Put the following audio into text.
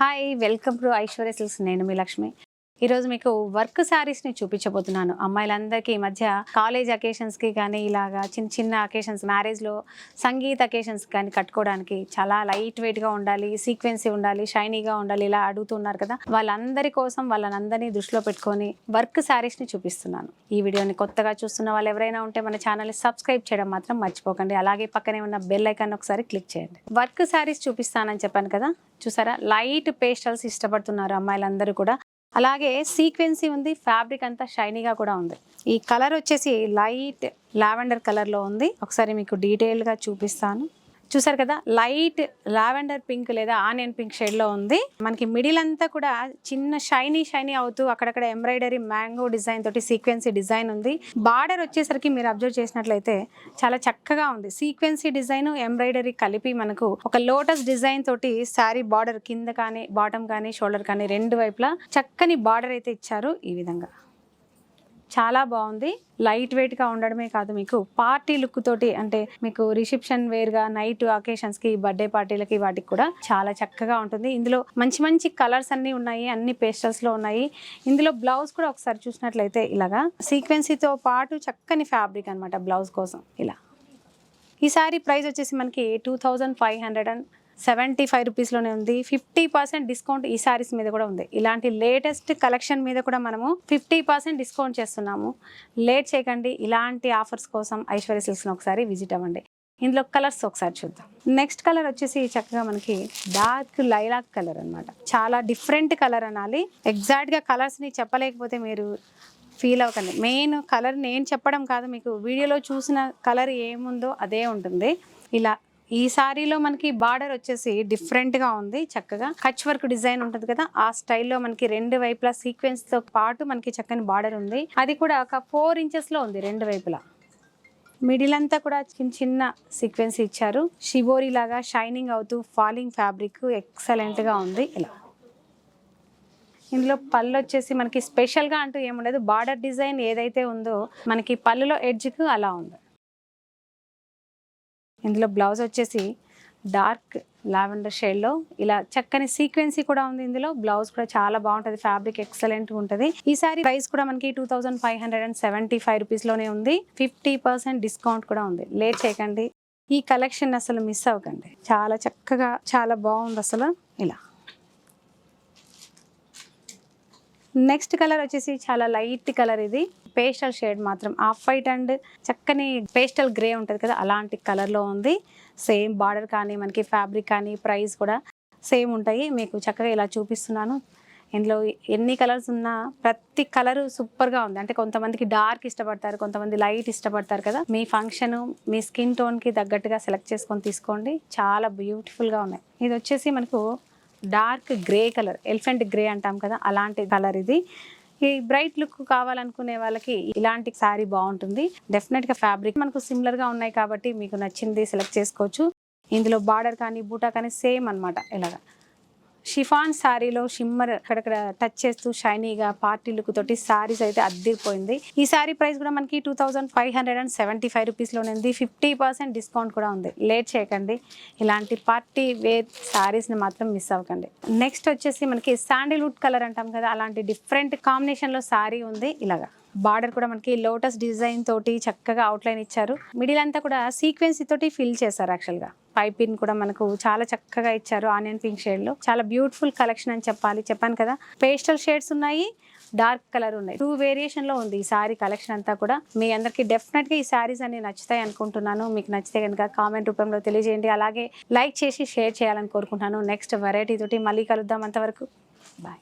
Hi welcome to Aishwarya silks. నేను మీ లక్ష్మి. ఈరోజు మీకు వర్క్ శారీస్ని చూపించబోతున్నాను. అమ్మాయిలందరికీ ఈ మధ్య కాలేజ్ అకేషన్స్కి కానీ ఇలాగా చిన్న చిన్న అకేషన్స్, మ్యారేజ్లో, సంగీత అకేషన్స్ కానీ కట్టుకోవడానికి చాలా లైట్ వెయిట్గా ఉండాలి, సీక్వెన్సీ ఉండాలి, షైనీగా ఉండాలి, ఇలా అడుగుతున్నారు కదా. వాళ్ళందరి కోసం వాళ్ళందరినీ దృష్టిలో పెట్టుకొని వర్క్ శారీస్ని చూపిస్తున్నాను. ఈ వీడియోని కొత్తగా చూస్తున్న వాళ్ళు ఎవరైనా ఉంటే మన ఛానల్ని సబ్స్క్రైబ్ చేయడం మాత్రం మర్చిపోకండి. అలాగే పక్కనే ఉన్న బెల్ ఐకాన్ ఒకసారి క్లిక్ చేయండి. వర్క్ శారీస్ చూపిస్తానని చెప్పాను కదా, చూసారా? లైట్ పేస్టల్స్ ఇష్టపడుతున్నారు అమ్మాయిలందరూ కూడా. అలాగే సీక్వెన్సీ ఉంది, ఫ్యాబ్రిక్ అంతా షైనీగా కూడా ఉంది. ఈ కలర్ వచ్చేసి లైట్ లావెండర్ కలర్లో ఉంది. ఒకసారి మీకు డీటెయిల్గా చూపిస్తాను. చూసారు కదా, లైట్ లావెండర్ పింక్ లేదా ఆనియన్ పింక్ షేడ్లో ఉంది. మనకి మిడిల్ అంతా కూడా చిన్న షైనీ అవుతూ అక్కడక్కడ ఎంబ్రాయిడరీ మ్యాంగో డిజైన్ తోటి సీక్వెన్సీ డిజైన్ ఉంది. బార్డర్ వచ్చేసరికి మీరు అబ్జర్వ్ చేసినట్లయితే చాలా చక్కగా ఉంది. సీక్వెన్సీ డిజైన్, ఎంబ్రాయిడరీ కలిపి మనకు ఒక లోటస్ డిజైన్ తోటి శారీ బార్డర్ కింద కానీ బాటమ్ కానీ షోల్డర్ కానీ రెండు వైపులా చక్కని బార్డర్ అయితే ఇచ్చారు. ఈ విధంగా చాలా బాగుంది. లైట్ వెయిట్గా ఉండడమే కాదు, మీకు పార్టీ లుక్ తోటి, అంటే మీకు రిసెప్షన్ వేర్గా నైట్ అకేషన్స్కి, బర్త్డే పార్టీలకి వాటికి కూడా చాలా చక్కగా ఉంటుంది. ఇందులో మంచి మంచి కలర్స్ అన్నీ ఉన్నాయి, అన్ని పేస్టల్స్లో ఉన్నాయి. ఇందులో బ్లౌజ్ కూడా ఒకసారి చూసినట్లయితే ఇలాగా సీక్వెన్సీతో పాటు చక్కని ఫ్యాబ్రిక్ అనమాట బ్లౌజ్ కోసం. ఇలా ఈ సారీ ప్రైస్ వచ్చేసి మనకి 2575 రూపీస్లోనే ఉంది. 50% డిస్కౌంట్ ఈ సారీస్ మీద కూడా ఉంది. ఇలాంటి లేటెస్ట్ కలెక్షన్ మీద కూడా మనము 50% డిస్కౌంట్ చేస్తున్నాము. లేట్ చేయకండి. ఇలాంటి ఆఫర్స్ కోసం ఐశ్వర్య సిల్క్స్ని ఒకసారి విజిట్ అవ్వండి. ఇందులో కలర్స్ ఒకసారి చూద్దాం. నెక్స్ట్ కలర్ వచ్చేసి చక్కగా మనకి డార్క్ లైలాక్ కలర్ అనమాట. చాలా డిఫరెంట్ కలర్ అనాలి. ఎగ్జాక్ట్గా కలర్స్ని చెప్పలేకపోతే మీరు ఫీల్ అవ్వకండి. మెయిన్ కలర్ నేను చెప్పడం కాదు, మీకు వీడియోలో చూసిన కలర్ ఏముందో అదే ఉంటుంది. ఇలా ఈ సారీలో మనకి బార్డర్ వచ్చేసి డిఫరెంట్గా ఉంది. చక్కగా కచ్ వర్క్ డిజైన్ ఉంటుంది కదా, ఆ స్టైల్లో మనకి రెండు వైపులా సీక్వెన్స్తో పాటు మనకి చక్కని బార్డర్ ఉంది. అది కూడా ఒక 4 ఇంచెస్లో ఉంది రెండు వైపులా. మిడిల్ అంతా కూడా చిన్న చిన్న సీక్వెన్స్ ఇచ్చారు. షిబోరి లాగా షైనింగ్ అవుతూ ఫాలింగ్ ఫ్యాబ్రిక్ ఎక్సలెంట్గా ఉంది. ఇలా ఇందులో పళ్ళు వచ్చేసి మనకి స్పెషల్గా అంటూ ఏముండదు. బార్డర్ డిజైన్ ఏదైతే ఉందో మనకి పళ్ళులో ఎడ్జ్కు అలా ఉంది. ఇందులో బ్లౌజ్ వచ్చేసి డార్క్ లావెండర్ షేడ్లో ఇలా చక్కని సీక్వెన్సీ కూడా ఉంది. ఇందులో బ్లౌజ్ కూడా చాలా బాగుంటుంది, ఫ్యాబ్రిక్ ఎక్సలెంట్గా ఉంటుంది. ఈ సారీ ప్రైస్ కూడా మనకి 2575 రూపీస్లోనే ఉంది. 50% డిస్కౌంట్ కూడా ఉంది. లేట్ చేయకండి. ఈ కలెక్షన్ అసలు మిస్ అవ్వకండి. చాలా చక్కగా చాలా బాగుంది అసలు. ఇలా నెక్స్ట్ కలర్ వచ్చేసి చాలా లైట్ కలర్. ఇది పేస్టల్ షేడ్ మాత్రం ఆఫ్ వైట్ అండ్ చక్కని పేస్టల్ గ్రే ఉంటుంది కదా, అలాంటి కలర్లో ఉంది. సేమ్ బార్డర్ కానీ మనకి ఫ్యాబ్రిక్ కానీ ప్రైస్ కూడా సేమ్ ఉంటాయి. మీకు చక్కగా ఇలా చూపిస్తున్నాను. ఇందులో ఎన్ని కలర్స్ ఉన్నా ప్రతి కలరు సూపర్గా ఉంది. అంటే కొంతమందికి డార్క్ ఇష్టపడతారు, కొంతమంది లైట్ ఇష్టపడతారు కదా. మీ ఫంక్షన్, మీ స్కిన్ టోన్కి తగ్గట్టుగా సెలెక్ట్ చేసుకొని తీసుకోండి. చాలా బ్యూటిఫుల్గా ఉన్నాయి. ఇది వచ్చేసి మనకు dark grey colour, elephant grey అంటాం కదా, అలాంటి కలర్ ఇది. ఈ బ్రైట్ లుక్ కావాలనుకునే వాళ్ళకి ఇలాంటి శారీ బాగుంటుంది. డెఫినెట్గా ఫ్యాబ్రిక్ మనకు సిమిలర్గా ఉన్నాయి కాబట్టి మీకు నచ్చింది సెలెక్ట్ చేసుకోవచ్చు. ఇందులో బార్డర్ కానీ బూటా కానీ సేమ్ అనమాట. ఇలాగా షిఫాన్ శారీలో షిమ్మర్ అక్కడక్కడ టచ్ చేస్తూ షైనీగా పార్టీ లుక్ తోటి శారీస్ అయితే అద్దిరిపోయింది. ఈ శారీ ప్రైస్ కూడా మనకి 2575 రూపీస్లోనే ఉంది. 50% డిస్కౌంట్ కూడా ఉంది. లేట్ చేయకండి. ఇలాంటి పార్టీ వేర్ శారీస్ని మాత్రం మిస్ అవ్వకండి. నెక్స్ట్ వచ్చేసి మనకి శాండిల్వుడ్ కలర్ అంటాం కదా, అలాంటి డిఫరెంట్ కాంబినేషన్లో శారీ ఉంది. ఇలాగా బార్డర్ కూడా మనకి లోటస్ డిజైన్ తోటి చక్కగా అవుట్లైన్ ఇచ్చారు. మిడిల్ అంతా కూడా సీక్వెన్సీ తోటి ఫిల్ చేశారు. యాక్చువల్గా పైపింగ్ కూడా మనకు చాలా చక్కగా ఇచ్చారు. ఆనియన్ పింక్ షేడ్లో చాలా బ్యూటిఫుల్ కలెక్షన్ అని చెప్పాను కదా. పేస్టల్ షేడ్స్ ఉన్నాయి, డార్క్ కలర్ ఉన్నాయి. 2 వేరియేషన్లో ఉంది ఈ సారీ కలెక్షన్ అంతా కూడా. మీ అందరికీ డెఫినెట్గా ఈ శారీస్ అన్ని నచ్చుతాయి అనుకుంటున్నాను. మీకు నచ్చితే కనుక కామెంట్ రూపంలో తెలియజేయండి. అలాగే లైక్ చేసి షేర్ చేయాలని కోరుకుంటున్నాను. నెక్స్ట్ వెరైటీ తోటి మళ్ళీ కలుద్దాం. అంతవరకు బాయ్.